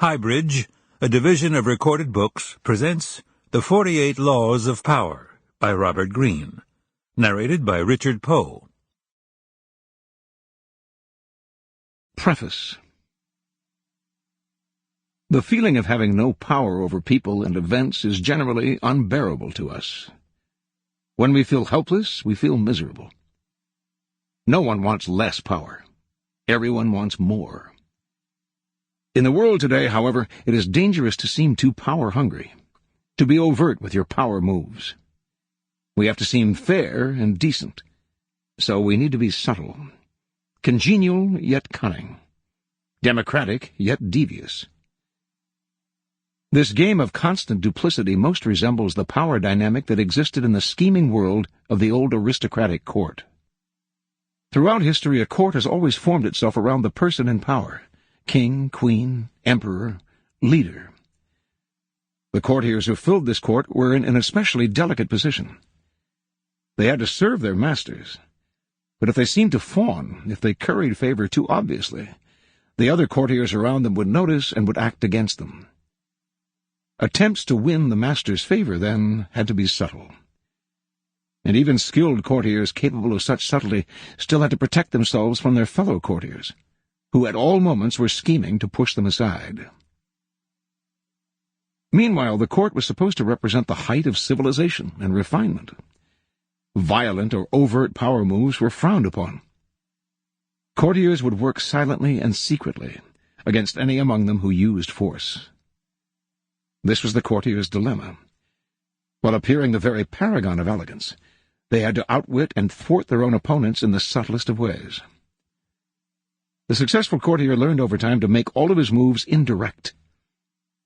Highbridge, a division of Recorded Books, presents The 48 Laws of Power by Robert Greene, narrated by Richard Poe. Preface. The feeling of having no power over people and events is generally unbearable to us. When we feel helpless, we feel miserable. No one wants less power. Everyone wants more. In the world today, however, it is dangerous to seem too power-hungry, to be overt with your power moves. We have to seem fair and decent, so we need to be subtle, congenial yet cunning, democratic yet devious. This game of constant duplicity most resembles the power dynamic that existed in the scheming world of the old aristocratic court. Throughout history, a court has always formed itself around the person in power: king, queen, emperor, leader. The courtiers who filled this court were in an especially delicate position. They had to serve their masters, but if they seemed to fawn, if they curried favor too obviously, the other courtiers around them would notice and would act against them. Attempts to win the master's favor, then, had to be subtle. And even skilled courtiers capable of such subtlety still had to protect themselves from their fellow courtiers, who at all moments were scheming to push them aside. Meanwhile, the court was supposed to represent the height of civilization and refinement. Violent or overt power moves were frowned upon. Courtiers would work silently and secretly against any among them who used force. This was the courtier's dilemma. While appearing the very paragon of elegance, they had to outwit and thwart their own opponents in the subtlest of ways. The successful courtier learned over time to make all of his moves indirect.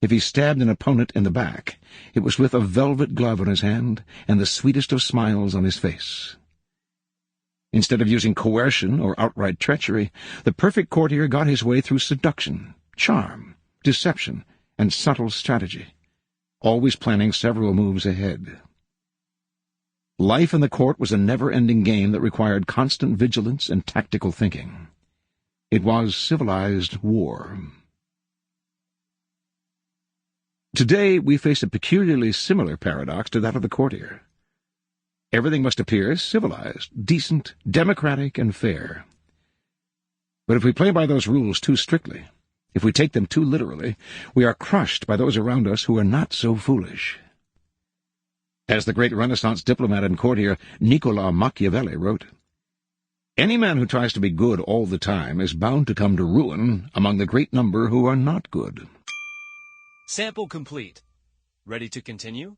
If he stabbed an opponent in the back, it was with a velvet glove in his hand and the sweetest of smiles on his face. Instead of using coercion or outright treachery, the perfect courtier got his way through seduction, charm, deception, and subtle strategy, always planning several moves ahead. Life in the court was a never-ending game that required constant vigilance and tactical thinking. It was civilized war. Today we face a peculiarly similar paradox to that of the courtier. Everything must appear civilized, decent, democratic, and fair. But if we play by those rules too strictly, if we take them too literally, we are crushed by those around us who are not so foolish. As the great Renaissance diplomat and courtier Machiavelli wrote, "Any man who tries to be good all the time is bound to come to ruin among the great number who are not good." Sample complete. Ready to continue?